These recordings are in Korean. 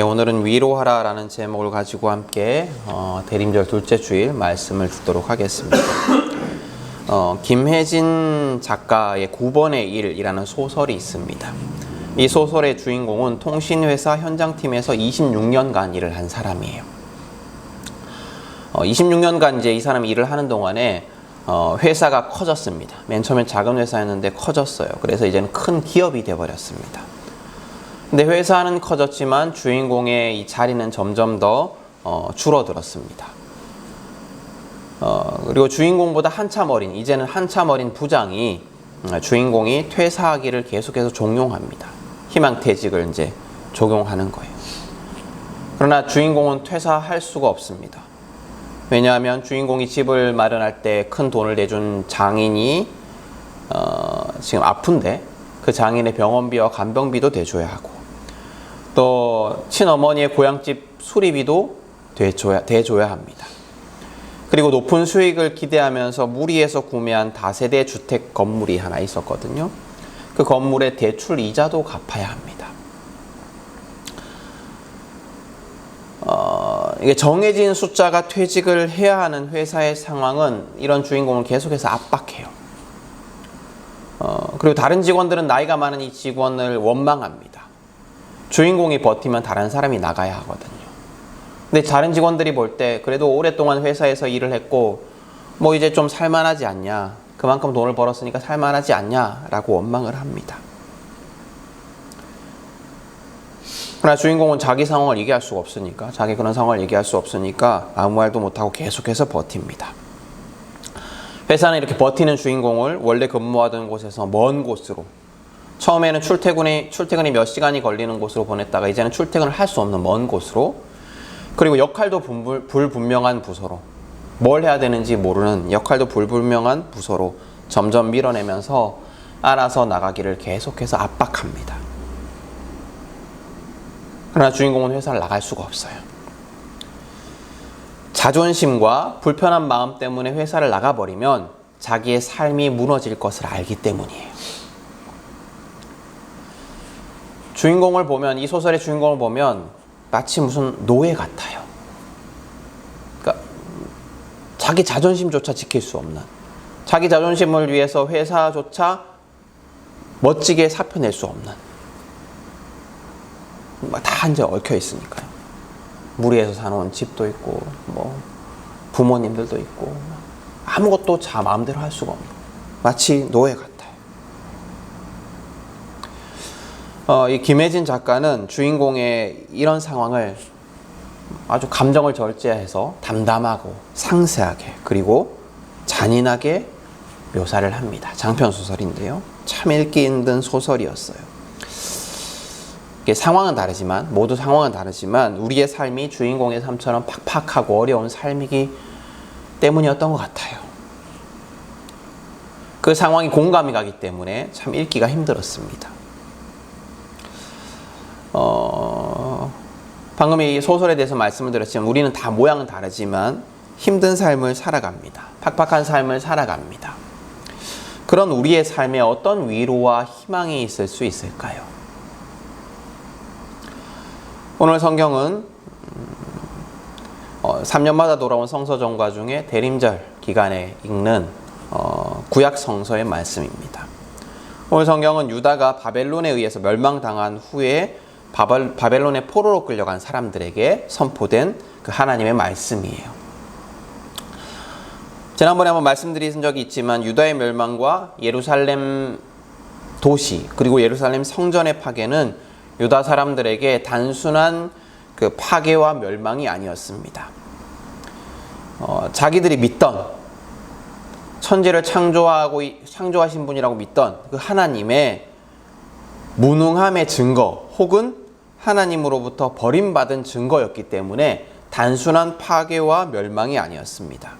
오늘은 위로하라라는 제목을 가지고 함께 대림절 둘째 주일 말씀을 듣도록 하겠습니다. 김혜진 작가의 9번의 일이라는 소설이 있습니다. 이 소설의 주인공은 통신회사 현장팀에서 26년간 일을 한 사람이에요. 26년간 이제 이 사람이 일을 하는 동안에 회사가 커졌습니다. 맨 처음엔 작은 회사였는데 커졌어요. 그래서 이제는 큰 기업이 되어버렸습니다. 근데 회사는 커졌지만 주인공의 이 자리는 점점 더 줄어들었습니다. 그리고 주인공보다 이제는 한참 어린 부장이 주인공이 퇴사하기를 계속해서 종용합니다. 희망퇴직을 이제 적용하는 거예요. 그러나 주인공은 퇴사할 수가 없습니다. 왜냐하면 주인공이 집을 마련할 때 큰 돈을 내준 장인이 지금 아픈데 그 장인의 병원비와 간병비도 대줘야 하고, 또 친어머니의 고향집 수리비도 대줘야 합니다. 그리고 높은 수익을 기대하면서 무리해서 구매한 다세대 주택 건물이 하나 있었거든요. 그 건물의 대출 이자도 갚아야 합니다. 이게 정해진 숫자가 퇴직을 해야 하는 회사의 상황은 이런 주인공을 계속해서 압박해요. 그리고 다른 직원들은 나이가 많은 이 직원을 원망합니다. 주인공이 버티면 다른 사람이 나가야 하거든요. 근데 다른 직원들이 볼 때 그래도 오랫동안 회사에서 일을 했고 뭐 이제 좀 살만하지 않냐, 그만큼 돈을 벌었으니까 살만하지 않냐 라고 원망을 합니다. 그러나 주인공은 자기 상황을 얘기할 수가 없으니까, 자기 그런 상황을 얘기할 수 없으니까 아무 말도 못하고 계속해서 버팁니다. 회사는 이렇게 버티는 주인공을 원래 근무하던 곳에서 먼 곳으로, 처음에는 출퇴근이 몇 시간이 걸리는 곳으로 보냈다가 이제는 출퇴근을 할 수 없는 먼 곳으로, 그리고 역할도 불분명한 부서로, 뭘 해야 되는지 모르는 역할도 불분명한 부서로 점점 밀어내면서 알아서 나가기를 계속해서 압박합니다. 그러나 주인공은 회사를 나갈 수가 없어요. 자존심과 불편한 마음 때문에 회사를 나가버리면 자기의 삶이 무너질 것을 알기 때문이에요. 이 소설의 주인공을 보면 마치 무슨 노예 같아요. 그러니까 자기 자존심조차 지킬 수 없는, 자기 자존심을 위해서 회사조차 멋지게 사표낼 수 없는, 다 이제 얽혀 있으니까요. 무리해서 사놓은 집도 있고, 뭐 부모님들도 있고, 아무것도 자 마음대로 할 수가 없는, 마치 노예 같아요. 이 김혜진 작가는 주인공의 이런 상황을 아주 감정을 절제해서 담담하고 상세하게 그리고 잔인하게 묘사를 합니다. 장편 소설인데요. 참 읽기 힘든 소설이었어요. 모두 상황은 다르지만 우리의 삶이 주인공의 삶처럼 팍팍하고 어려운 삶이기 때문이었던 것 같아요. 그 상황이 공감이 가기 때문에 참 읽기가 힘들었습니다. 방금 이 소설에 대해서 말씀을 드렸지만 우리는 다 모양은 다르지만 힘든 삶을 살아갑니다. 팍팍한 삶을 살아갑니다. 그런 우리의 삶에 어떤 위로와 희망이 있을 수 있을까요? 오늘 성경은 3년마다 돌아온 성서정과 중에 대림절 기간에 읽는 구약 성서의 말씀입니다. 오늘 성경은 유다가 바벨론에 의해서 멸망당한 후에 바벨론의 포로로 끌려간 사람들에게 선포된 그 하나님의 말씀이에요. 지난번에 한번 말씀드린 적이 있지만 유다의 멸망과 예루살렘 도시 그리고 예루살렘 성전의 파괴는 유다 사람들에게 단순한 그 파괴와 멸망이 아니었습니다. 자기들이 믿던, 천지를 창조하신 분이라고 믿던 그 하나님의 무능함의 증거 혹은 하나님으로부터 버림받은 증거였기 때문에 단순한 파괴와 멸망이 아니었습니다.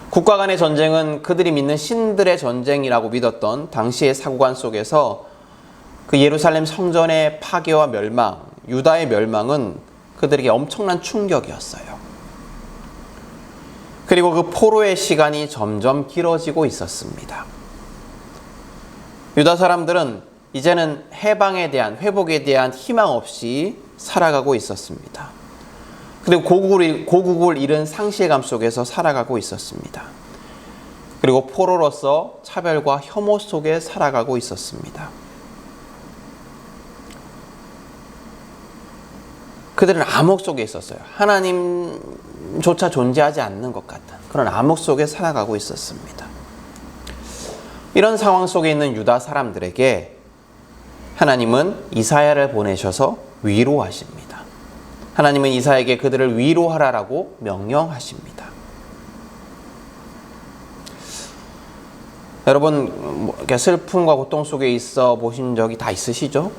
국가 간의 전쟁은 그들이 믿는 신들의 전쟁이라고 믿었던 당시의 사고관 속에서 그 예루살렘 성전의 파괴와 멸망, 유다의 멸망은 그들에게 엄청난 충격이었어요. 그리고 그 포로의 시간이 점점 길어지고 있었습니다. 유다 사람들은 이제는 회복에 대한 희망 없이 살아가고 있었습니다. 그리고 고국을 잃은 상실감 속에서 살아가고 있었습니다. 그리고 포로로서 차별과 혐오 속에 살아가고 있었습니다. 그들은 암흑 속에 있었어요. 하나님조차 존재하지 않는 것 같은 그런 암흑 속에 살아가고 있었습니다. 이런 상황 속에 있는 유다 사람들에게 하나님은 이사야를 보내셔서 위로하십니다. 하나님은 이사야에게 그들을 위로하라라고 명령하십니다. 여러분, 슬픔과 고통 속에 있어 보신 적이 다 있으시죠?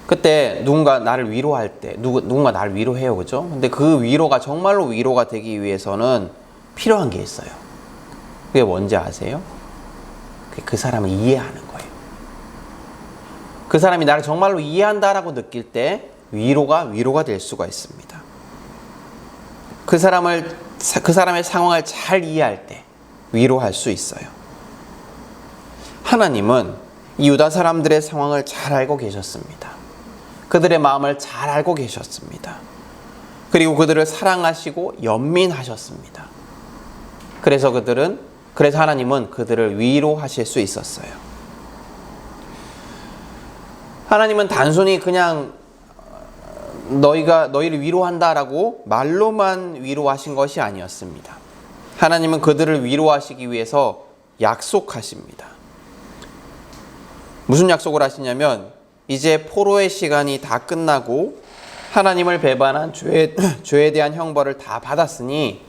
그때 누군가 나를 위로할 때, 누군가 나를 위로해요, 그죠? 근데 그 위로가 정말로 위로가 되기 위해서는 필요한 게 있어요. 그게 뭔지 아세요? 그게 그 사람을 이해하는 거예요. 그 사람이 나를 정말로 이해한다라고 느낄 때 위로가 될 수가 있습니다. 그 사람의 상황을 잘 이해할 때 위로할 수 있어요. 하나님은 이 유다 사람들의 상황을 잘 알고 계셨습니다. 그들의 마음을 잘 알고 계셨습니다. 그리고 그들을 사랑하시고 연민하셨습니다. 그래서 하나님은 그들을 위로하실 수 있었어요. 하나님은 단순히 그냥 너희를 위로한다라고 말로만 위로하신 것이 아니었습니다. 하나님은 그들을 위로하시기 위해서 약속하십니다. 무슨 약속을 하시냐면 이제 포로의 시간이 다 끝나고 하나님을 배반한 죄에 대한 형벌을 다 받았으니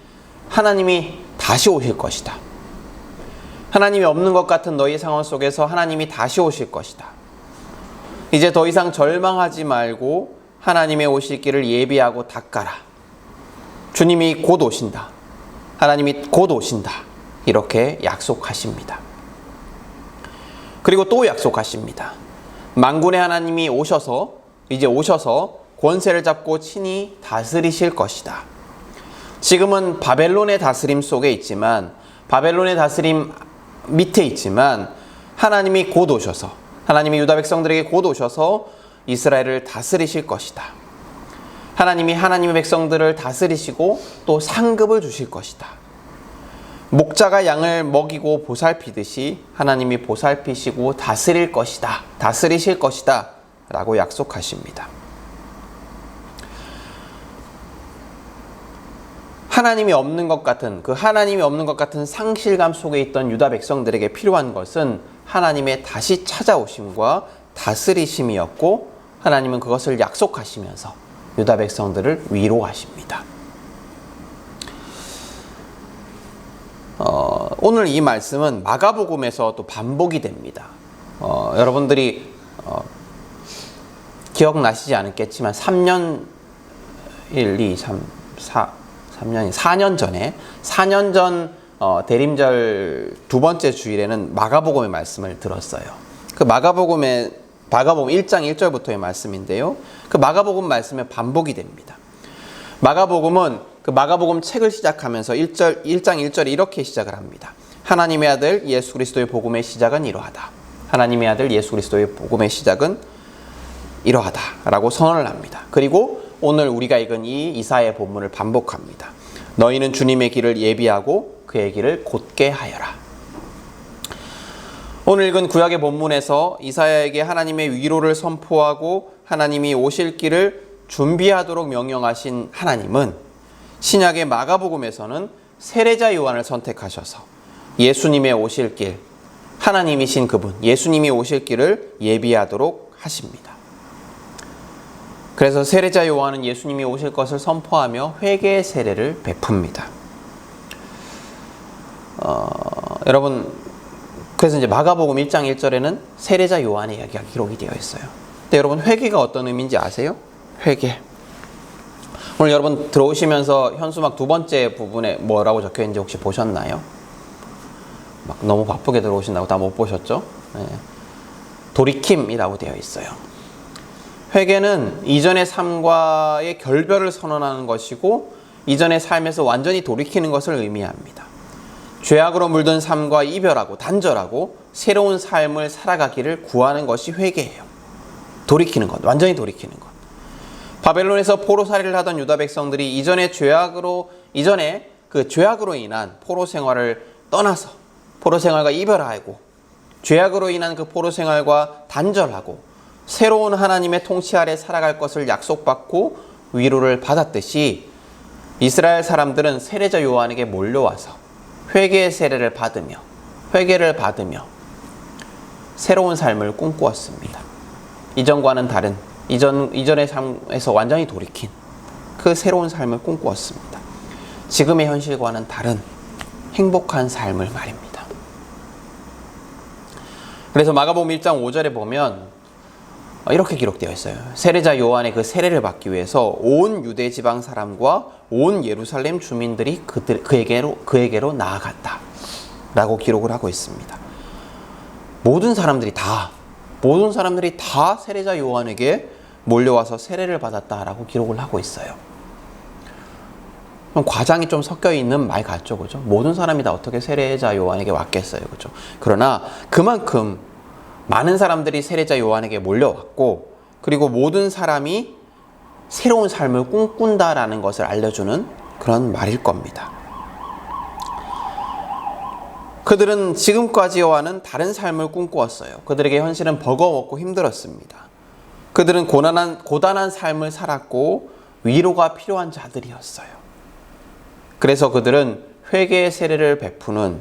하나님이 다시 오실 것이다. 하나님이 없는 것 같은 너희 상황 속에서 하나님이 다시 오실 것이다. 이제 더 이상 절망하지 말고 하나님의 오실 길을 예비하고 닦아라. 주님이 곧 오신다. 하나님이 곧 오신다. 이렇게 약속하십니다. 그리고 또 약속하십니다. 만군의 하나님이 이제 오셔서 권세를 잡고 친히 다스리실 것이다. 지금은 바벨론의 다스림 속에 있지만, 바벨론의 다스림 밑에 있지만, 하나님이 곧 오셔서, 하나님이 유다 백성들에게 곧 오셔서 이스라엘을 다스리실 것이다. 하나님이 하나님의 백성들을 다스리시고 또 상급을 주실 것이다. 목자가 양을 먹이고 보살피듯이 하나님이 보살피시고 다스리실 것이다 라고 약속하십니다. 하나님이 없는 것 같은 상실감 속에 있던 유다 백성들에게 필요한 것은 하나님의 다시 찾아오심과 다스리심이었고, 하나님은 그것을 약속하시면서 유다 백성들을 위로하십니다. 오늘 이 말씀은 마가복음에서 또 반복이 됩니다. 여러분들이 기억나시지 않겠지만 4년 전 대림절 두 번째 주일에는 마가복음의 말씀을 들었어요. 그 마가복음 1장 1절부터의 말씀인데요. 그 마가복음 말씀에 반복이 됩니다. 마가복음은 그 마가복음 책을 시작하면서 1장 1절에 이렇게 시작을 합니다. 하나님의 아들 예수 그리스도의 복음의 시작은 이러하다. 하나님의 아들 예수 그리스도의 복음의 시작은 이러하다 라고 선언을 합니다. 그리고 오늘 우리가 읽은 이 이사야의 본문을 반복합니다. 너희는 주님의 길을 예비하고 그의 길을 곧게 하여라. 오늘 읽은 구약의 본문에서 이사야에게 하나님의 위로를 선포하고 하나님이 오실 길을 준비하도록 명령하신 하나님은 신약의 마가복음에서는 세례자 요한을 선택하셔서 예수님의 오실 길, 하나님이신 그분, 예수님이 오실 길을 예비하도록 하십니다. 그래서 세례자 요한은 예수님이 오실 것을 선포하며 회개의 세례를 베풉니다. 여러분, 그래서 이제 마가복음 1장 1절에는 세례자 요한의 이야기가 기록이 되어 있어요. 근데 여러분, 회개가 어떤 의미인지 아세요? 회개. 오늘 여러분 들어오시면서 현수막 두 번째 부분에 뭐라고 적혀 있는지 혹시 보셨나요? 막 너무 바쁘게 들어오신다고 다 못 보셨죠? 네. 돌이킴이라고 되어 있어요. 회개는 이전의 삶과의 결별을 선언하는 것이고 이전의 삶에서 완전히 돌이키는 것을 의미합니다. 죄악으로 물든 삶과 이별하고 단절하고 새로운 삶을 살아가기를 구하는 것이 회개예요. 돌이키는 것, 완전히 돌이키는 것. 바벨론에서 포로살이를 하던 유다 백성들이 이전에 그 죄악으로 인한 포로 생활을 떠나서 포로 생활과 이별하고 죄악으로 인한 그 포로 생활과 단절하고 새로운 하나님의 통치 아래 살아갈 것을 약속받고 위로를 받았듯이 이스라엘 사람들은 세례자 요한에게 몰려와서 회개의 세례를 받으며 회개를 받으며 새로운 삶을 꿈꾸었습니다. 이전과는 다른 이전의 삶에서 완전히 돌이킨 그 새로운 삶을 꿈꾸었습니다. 지금의 현실과는 다른 행복한 삶을 말입니다. 그래서 마가복음 1장 5절에 보면 이렇게 기록되어 있어요. 세례자 요한의 그 세례를 받기 위해서 온 유대 지방 사람과 온 예루살렘 주민들이 그에게로 나아갔다 라고 기록을 하고 있습니다. 모든 사람들이 다 세례자 요한에게 몰려와서 세례를 받았다라고 기록을 하고 있어요. 과장이 좀 섞여 있는 말 같죠, 그죠? 모든 사람이 다 어떻게 세례자 요한에게 왔겠어요, 그죠? 그러나 그만큼 많은 사람들이 세례자 요한에게 몰려왔고, 그리고 모든 사람이 새로운 삶을 꿈꾼다라는 것을 알려주는 그런 말일 겁니다. 그들은 지금까지와는 다른 삶을 꿈꾸었어요. 그들에게 현실은 버거웠고 힘들었습니다. 그들은 고단한 삶을 살았고 위로가 필요한 자들이었어요. 그래서 그들은 회개의 세례를 베푸는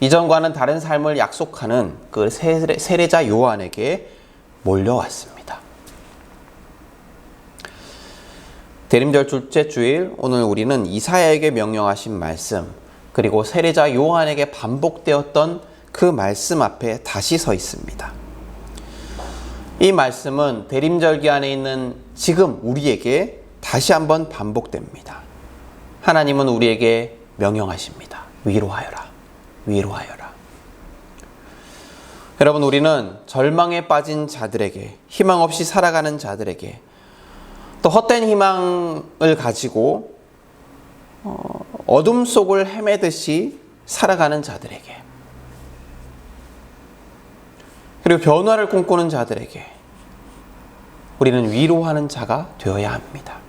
이전과는 다른 삶을 약속하는 그 세례자 요한에게 몰려왔습니다. 대림절 둘째 주일, 오늘 우리는 이사야에게 명령하신 말씀, 그리고 세례자 요한에게 반복되었던 그 말씀 앞에 다시 서 있습니다. 이 말씀은 대림절기 안에 있는 지금 우리에게 다시 한번 반복됩니다. 하나님은 우리에게 명령하십니다. 위로하여라. 위로하여라. 여러분, 우리는 절망에 빠진 자들에게, 희망 없이 살아가는 자들에게, 또 헛된 희망을 가지고 어둠 속을 헤매듯이 살아가는 자들에게, 그리고 변화를 꿈꾸는 자들에게 우리는 위로하는 자가 되어야 합니다.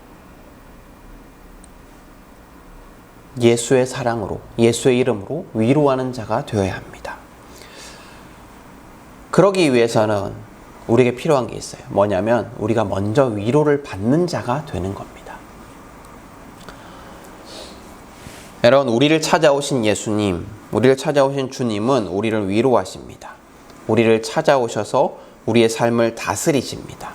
예수의 사랑으로, 예수의 이름으로 위로하는 자가 되어야 합니다. 그러기 위해서는 우리에게 필요한 게 있어요. 뭐냐면 우리가 먼저 위로를 받는 자가 되는 겁니다. 여러분, 우리를 찾아오신 예수님, 우리를 찾아오신 주님은 우리를 위로하십니다. 우리를 찾아오셔서 우리의 삶을 다스리십니다.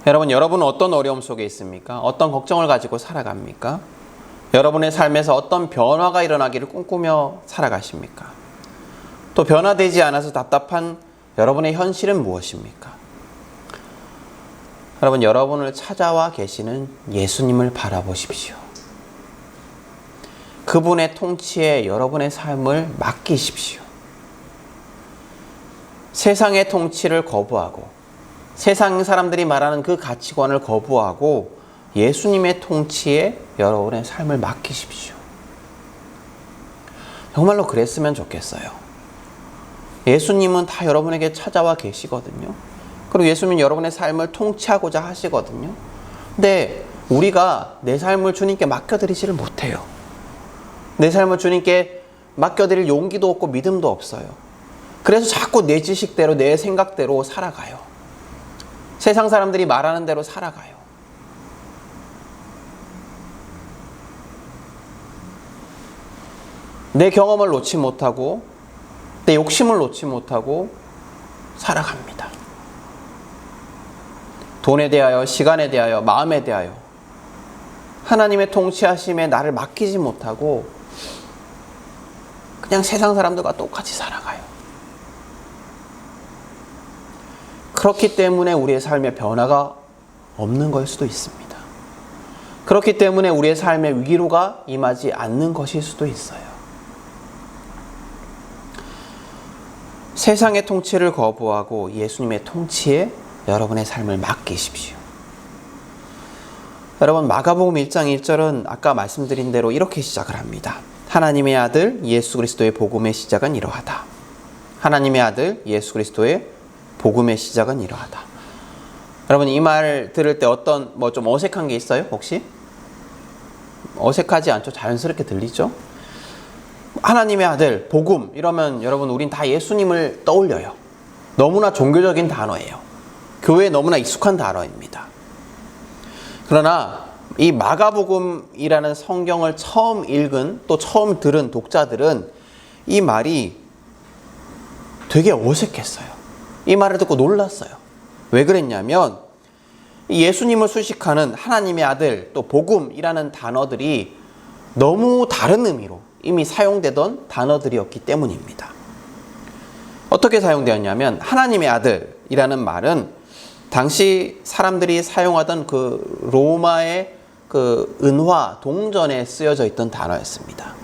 여러분은 어떤 어려움 속에 있습니까? 어떤 걱정을 가지고 살아갑니까? 여러분의 삶에서 어떤 변화가 일어나기를 꿈꾸며 살아가십니까? 또 변화되지 않아서 답답한 여러분의 현실은 무엇입니까? 여러분을 찾아와 계시는 예수님을 바라보십시오. 그분의 통치에 여러분의 삶을 맡기십시오. 세상의 통치를 거부하고 세상 사람들이 말하는 그 가치관을 거부하고 예수님의 통치에 여러분의 삶을 맡기십시오. 정말로 그랬으면 좋겠어요. 예수님은 다 여러분에게 찾아와 계시거든요. 그리고 예수님은 여러분의 삶을 통치하고자 하시거든요. 근데 우리가 내 삶을 주님께 맡겨드리지를 못해요. 내 삶을 주님께 맡겨드릴 용기도 없고 믿음도 없어요. 그래서 자꾸 내 지식대로, 내 생각대로 살아가요. 세상 사람들이 말하는 대로 살아가요. 내 경험을 놓지 못하고 내 욕심을 놓지 못하고 살아갑니다. 돈에 대하여, 시간에 대하여, 마음에 대하여 하나님의 통치하심에 나를 맡기지 못하고 그냥 세상 사람들과 똑같이 살아가요. 그렇기 때문에 우리의 삶에 변화가 없는 걸 수도 있습니다. 그렇기 때문에 우리의 삶에 위로가 임하지 않는 것일 수도 있어요. 세상의 통치를 거부하고 예수님의 통치에 여러분의 삶을 맡기십시오. 여러분, 마가복음 1장 1절은 아까 말씀드린 대로 이렇게 시작을 합니다. 하나님의 아들 예수 그리스도의 복음의 시작은 이러하다. 하나님의 아들 예수 그리스도의 복음의 시작은 이러하다. 여러분 이 말 들을 때 어떤 뭐 좀 어색한 게 있어요? 혹시? 어색하지 않죠? 자연스럽게 들리죠? 하나님의 아들, 복음 이러면 여러분 우린 다 예수님을 떠올려요. 너무나 종교적인 단어예요. 교회에 너무나 익숙한 단어입니다. 그러나 이 마가복음이라는 성경을 처음 읽은 또 처음 들은 독자들은 이 말이 되게 어색했어요. 이 말을 듣고 놀랐어요. 왜 그랬냐면 예수님을 수식하는 하나님의 아들 또 복음이라는 단어들이 너무 다른 의미로 이미 사용되던 단어들이었기 때문입니다. 어떻게 사용되었냐면 하나님의 아들이라는 말은 당시 사람들이 사용하던 그 로마의 그 은화 동전에 쓰여져 있던 단어였습니다.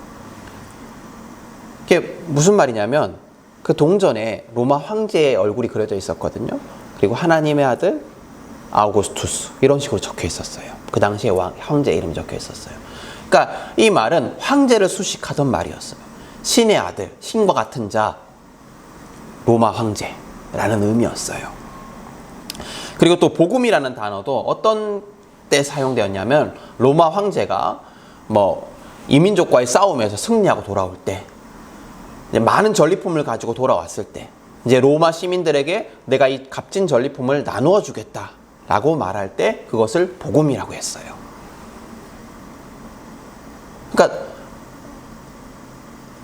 이게 무슨 말이냐면 그 동전에 로마 황제의 얼굴이 그려져 있었거든요. 그리고 하나님의 아들 아우구스투스 이런 식으로 적혀 있었어요. 그 당시에 황제 이름이 적혀 있었어요. 그러니까 이 말은 황제를 수식하던 말이었어요. 신의 아들, 신과 같은 자, 로마 황제라는 의미였어요. 그리고 또 복음이라는 단어도 어떤 때 사용되었냐면 로마 황제가 뭐 이민족과의 싸움에서 승리하고 돌아올 때 이제 많은 전리품을 가지고 돌아왔을 때 이제 로마 시민들에게 내가 이 값진 전리품을 나누어 주겠다라고 말할 때 그것을 복음이라고 했어요. 그러니까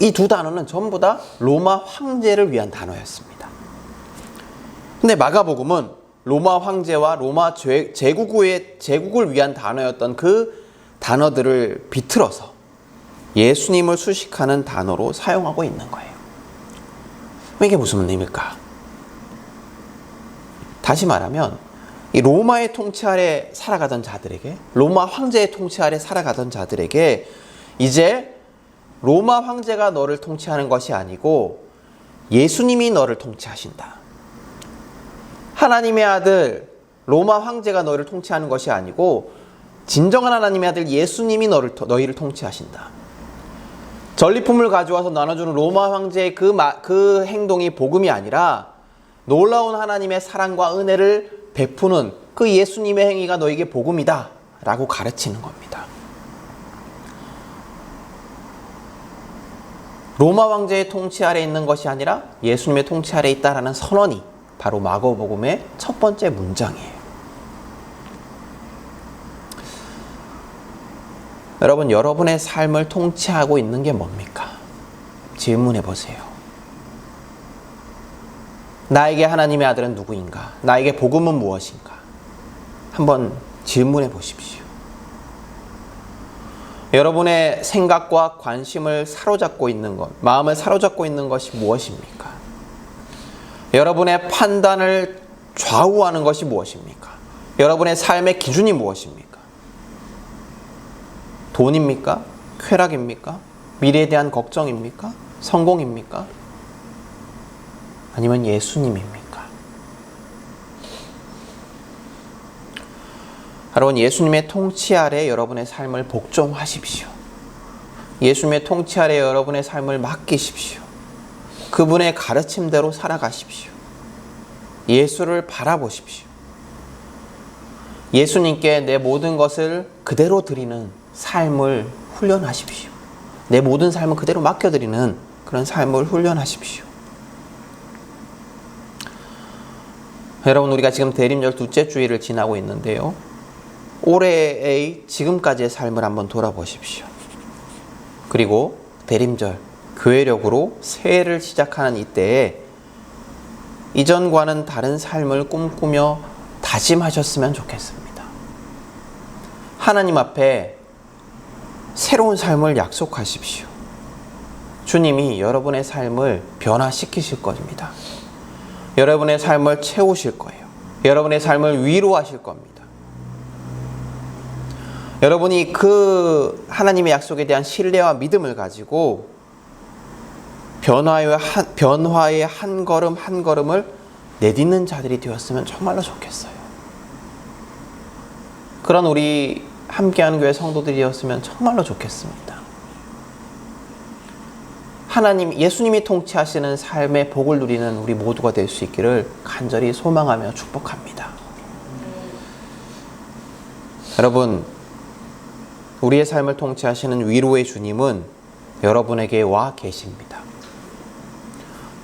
이 두 단어는 전부 다 로마 황제를 위한 단어였습니다. 근데 마가복음은 로마 황제와 로마 제국을 위한 단어였던 그 단어들을 비틀어서 예수님을 수식하는 단어로 사용하고 있는 거예요. 이게 무슨 의미일까? 다시 말하면 이 로마의 통치 아래 살아가던 자들에게, 로마 황제의 통치 아래 살아가던 자들에게 이제 로마 황제가 너를 통치하는 것이 아니고 예수님이 너를 통치하신다. 하나님의 아들 로마 황제가 너를 통치하는 것이 아니고 진정한 하나님의 아들 예수님이 너희를 통치하신다. 전리품을 가져와서 나눠주는 로마 황제의 그 행동이 복음이 아니라 놀라운 하나님의 사랑과 은혜를 베푸는 그 예수님의 행위가 너에게 복음이다 라고 가르치는 겁니다. 로마 황제의 통치 아래 있는 것이 아니라 예수님의 통치 아래 있다라는 선언이 바로 마가복음의 첫 번째 문장이에요. 여러분, 여러분의 삶을 통치하고 있는 게 뭡니까? 질문해 보세요. 나에게 하나님의 아들은 누구인가? 나에게 복음은 무엇인가? 한번 질문해 보십시오. 여러분의 생각과 관심을 사로잡고 있는 것, 마음을 사로잡고 있는 것이 무엇입니까? 여러분의 판단을 좌우하는 것이 무엇입니까? 여러분의 삶의 기준이 무엇입니까? 돈입니까? 쾌락입니까? 미래에 대한 걱정입니까? 성공입니까? 아니면 예수님입니까? 여러분, 예수님의 통치 아래 여러분의 삶을 복종하십시오. 예수님의 통치 아래 여러분의 삶을 맡기십시오. 그분의 가르침대로 살아가십시오. 예수를 바라보십시오. 예수님께 내 모든 것을 그대로 드리는 삶을 훈련하십시오. 내 모든 삶을 그대로 맡겨드리는 그런 삶을 훈련하십시오. 여러분, 우리가 지금 대림절 둘째 주일을 지나고 있는데요. 올해의 지금까지의 삶을 한번 돌아보십시오. 그리고 대림절, 교회력으로 새해를 시작하는 이때에 이전과는 다른 삶을 꿈꾸며 다짐하셨으면 좋겠습니다. 하나님 앞에 새로운 삶을 약속하십시오. 주님이 여러분의 삶을 변화시키실 겁니다. 여러분의 삶을 채우실 거예요. 여러분의 삶을 위로하실 겁니다. 여러분이 그 하나님의 약속에 대한 신뢰와 믿음을 가지고 변화의 한 걸음 한 걸음을 내딛는 자들이 되었으면 정말로 좋겠어요. 그런 우리 함께하는 교회 성도들이었으면 정말로 좋겠습니다. 하나님, 예수님이 통치하시는 삶의 복을 누리는 우리 모두가 될 수 있기를 간절히 소망하며 축복합니다. 여러분, 우리의 삶을 통치하시는 위로의 주님은 여러분에게 와 계십니다.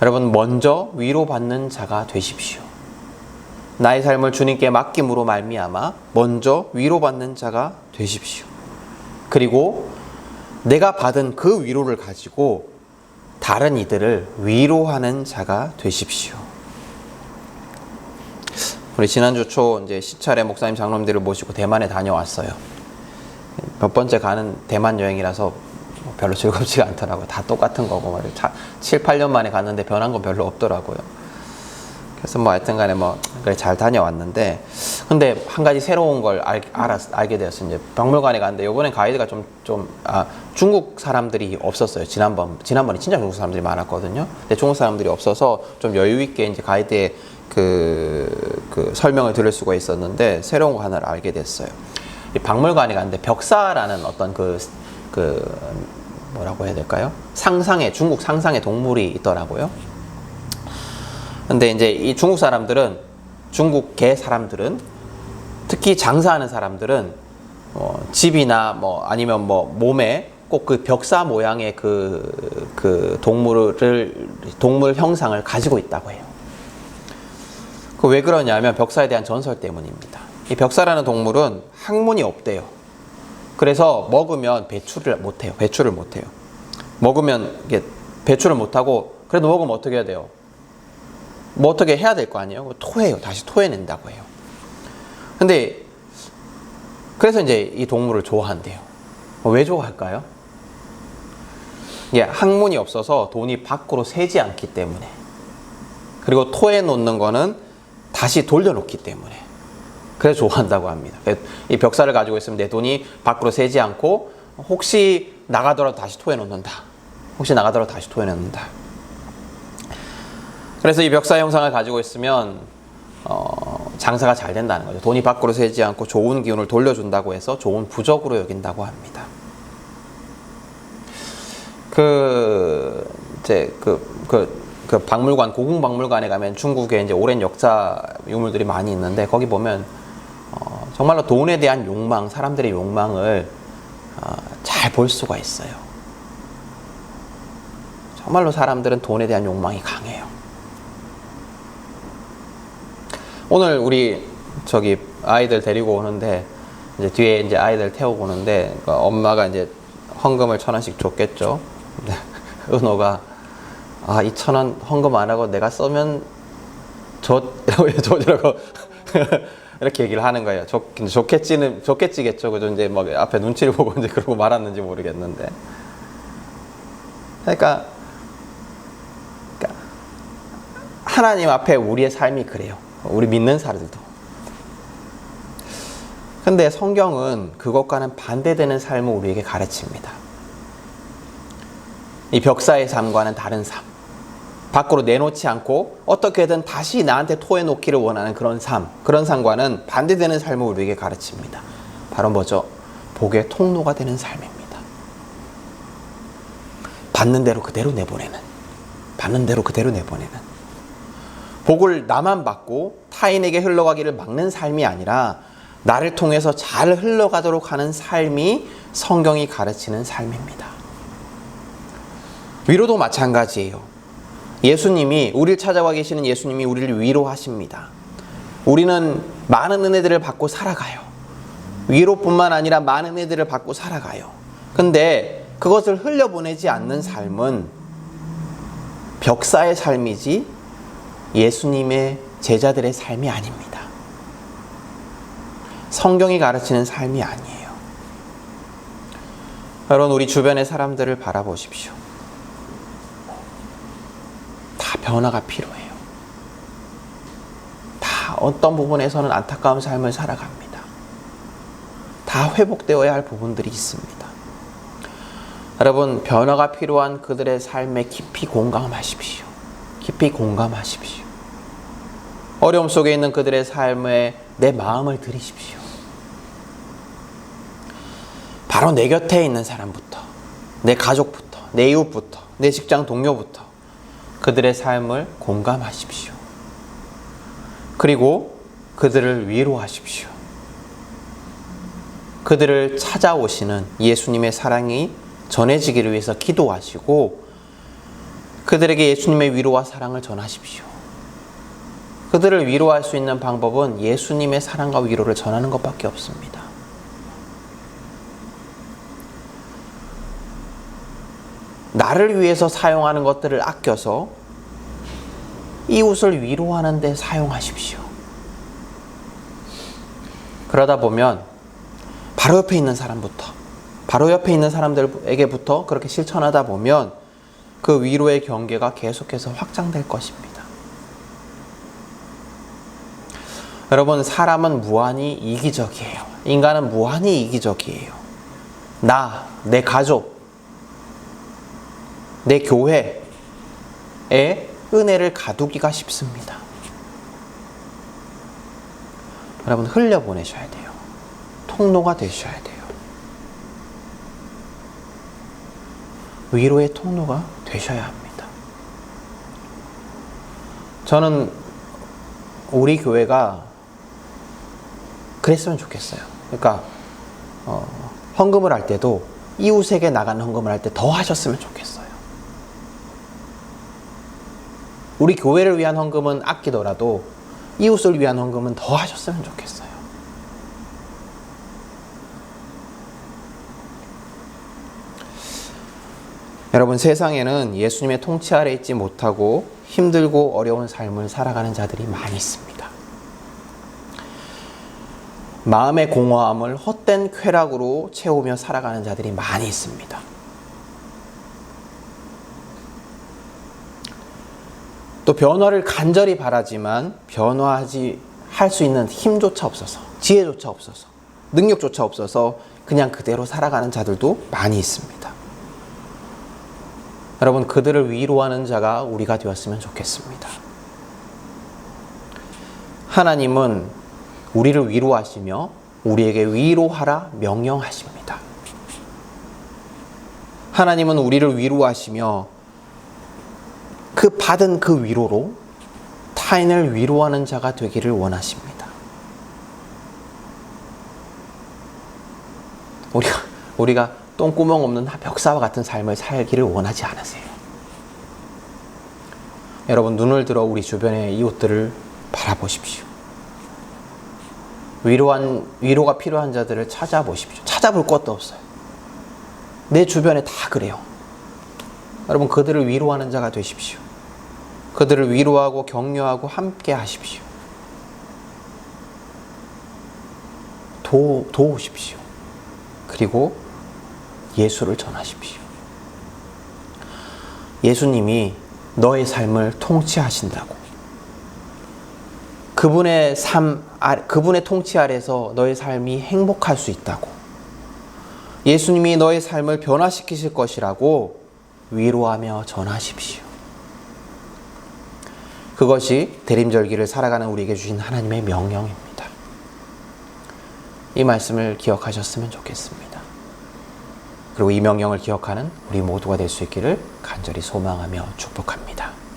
여러분, 먼저 위로받는 자가 되십시오. 나의 삶을 주님께 맡김으로 말미암아 먼저 위로받는 자가 되십시오. 그리고 내가 받은 그 위로를 가지고 다른 이들을 위로하는 자가 되십시오. 우리 지난주 초 이제 시찰에 목사님 장로님들을 모시고 대만에 다녀왔어요. 몇 번째 가는 대만 여행이라서 별로 즐겁지가 않더라고요. 다 똑같은 거고 말이에요. 7, 8년 만에 갔는데 변한 건 별로 없더라고요. 그래서 하여튼 간에 그래 잘 다녀왔는데, 근데 한 가지 새로운 걸 알게 되었어요. 이제 박물관에 갔는데 이번엔 가이드가 중국 사람들이 없었어요. 지난번에 진짜 중국 사람들이 많았거든요. 근데 중국 사람들이 없어서 좀 여유 있게 이제 가이드의 그 설명을 들을 수가 있었는데, 새로운 거 하나를 알게 됐어요. 이 박물관에 갔는데 벽사라는 어떤 뭐라고 해야 될까요? 중국 상상의 동물이 있더라고요. 근데 이제 이 중국계 사람들은, 특히 장사하는 사람들은 집이나 아니면 몸에 꼭 그 벽사 모양의 그 동물 형상을 가지고 있다고 해요. 그 왜 그러냐면 벽사에 대한 전설 때문입니다. 이 벽사라는 동물은 학문이 없대요. 그래서 먹으면 배출을 못해요. 먹으면 이게 배출을 못하고, 그래도 먹으면 어떻게 해야 돼요? 어떻게 해야 될 거 아니에요? 토해요. 다시 토해낸다고 해요. 근데 그래서 이제 이 동물을 좋아한대요. 왜 좋아할까요? 학문이 없어서 돈이 밖으로 새지 않기 때문에, 그리고 토해놓는 거는 다시 돌려놓기 때문에, 그래서 좋아한다고 합니다. 이 벽사를 가지고 있으면 내 돈이 밖으로 새지 않고, 혹시 나가더라도 다시 토해놓는다. 그래서 이 벽사 형상을 가지고 있으면 장사가 잘 된다는 거죠. 돈이 밖으로 새지 않고 좋은 기운을 돌려준다고 해서 좋은 부적으로 여긴다고 합니다. 고궁박물관에 가면 중국에 이제 오랜 역사 유물들이 많이 있는데, 거기 보면 정말로 돈에 대한 욕망, 사람들의 욕망을 잘 볼 수가 있어요. 정말로 사람들은 돈에 대한 욕망이 강해요. 오늘 우리 아이들 데리고 오는데, 이제 뒤에 이제 아이들 태우고 오는데, 엄마가 이제 헌금을 1,000원씩 줬겠죠. 은호가 2,000원 헌금 안 하고 내가 써면 줘라고 이렇게 얘기를 하는 거예요. 좋겠지겠죠. 그죠? 이제 앞에 눈치를 보고 이제 그러고 말았는지 모르겠는데. 그러니까 하나님 앞에 우리의 삶이 그래요. 우리 믿는 사람들도. 근데 성경은 그것과는 반대되는 삶을 우리에게 가르칩니다. 이 벽사의 삶과는 다른 삶. 밖으로 내놓지 않고 어떻게든 다시 나한테 토해놓기를 원하는 그런 삶과는 반대되는 삶을 우리에게 가르칩니다. 바로 뭐죠? 복의 통로가 되는 삶입니다. 받는 대로 그대로 내보내는. 복을 나만 받고 타인에게 흘러가기를 막는 삶이 아니라 나를 통해서 잘 흘러가도록 하는 삶이 성경이 가르치는 삶입니다. 위로도 마찬가지예요. 우리를 찾아와 계시는 예수님이 우리를 위로하십니다. 우리는 많은 은혜들을 받고 살아가요. 위로뿐만 아니라 많은 은혜들을 받고 살아가요. 근데 그것을 흘려보내지 않는 삶은 벽사의 삶이지 예수님의 제자들의 삶이 아닙니다. 성경이 가르치는 삶이 아니에요. 여러분, 우리 주변의 사람들을 바라보십시오. 다 변화가 필요해요. 다 어떤 부분에서는 안타까운 삶을 살아갑니다. 다 회복되어야 할 부분들이 있습니다. 여러분, 변화가 필요한 그들의 삶에 깊이 공감하십시오. 어려움 속에 있는 그들의 삶에 내 마음을 들이십시오. 바로 내 곁에 있는 사람부터, 내 가족부터, 내 이웃부터, 내 직장 동료부터 그들의 삶을 공감하십시오. 그리고 그들을 위로하십시오. 그들을 찾아오시는 예수님의 사랑이 전해지기를 위해서 기도하시고 그들에게 예수님의 위로와 사랑을 전하십시오. 그들을 위로할 수 있는 방법은 예수님의 사랑과 위로를 전하는 것밖에 없습니다. 나를 위해서 사용하는 것들을 아껴서 이웃을 위로하는 데 사용하십시오. 그러다 보면 바로 옆에 있는 사람부터, 바로 옆에 있는 사람들에게부터 그렇게 실천하다 보면 그 위로의 경계가 계속해서 확장될 것입니다. 여러분, 사람은 무한히 이기적이에요. 인간은 무한히 이기적이에요. 내 가족, 내 교회에 은혜를 가두기가 쉽습니다. 여러분, 흘려보내셔야 돼요. 통로가 되셔야 돼요. 위로의 통로가 되셔야 합니다. 저는 우리 교회가 그랬으면 좋겠어요. 그러니까 헌금을 할 때도 이웃에게 나가는 헌금을 할 때 더 하셨으면 좋겠어요. 우리 교회를 위한 헌금은 아끼더라도 이웃을 위한 헌금은 더 하셨으면 좋겠어요. 여러분, 세상에는 예수님의 통치 아래 있지 못하고 힘들고 어려운 삶을 살아가는 자들이 많이 있습니다. 마음의 공허함을 헛된 쾌락으로 채우며 살아가는 자들이 많이 있습니다. 또 변화를 간절히 바라지만 할 수 있는 힘조차 없어서, 지혜조차 없어서, 능력조차 없어서 그냥 그대로 살아가는 자들도 많이 있습니다. 여러분, 그들을 위로하는 자가 우리가 되었으면 좋겠습니다. 하나님은 우리를 위로하시며 우리에게 위로하라 명령하십니다. 하나님은 우리를 위로하시며 받은 그 위로로 타인을 위로하는 자가 되기를 원하십니다. 우리가 똥구멍 없는 벽사와 같은 삶을 살기를 원하지 않으세요. 여러분, 눈을 들어 우리 주변의 이웃들을 바라보십시오. 위로가 필요한 자들을 찾아보십시오. 찾아볼 것도 없어요. 내 주변에 다 그래요. 여러분, 그들을 위로하는 자가 되십시오. 그들을 위로하고 격려하고 함께 하십시오. 도우십시오. 그리고 예수를 전하십시오. 예수님이 너의 삶을 통치하신다고. 그분의 통치 아래서 너의 삶이 행복할 수 있다고. 예수님이 너의 삶을 변화시키실 것이라고 위로하며 전하십시오. 그것이 대림절기를 살아가는 우리에게 주신 하나님의 명령입니다. 이 말씀을 기억하셨으면 좋겠습니다. 그리고 이 명령을 기억하는 우리 모두가 될 수 있기를 간절히 소망하며 축복합니다.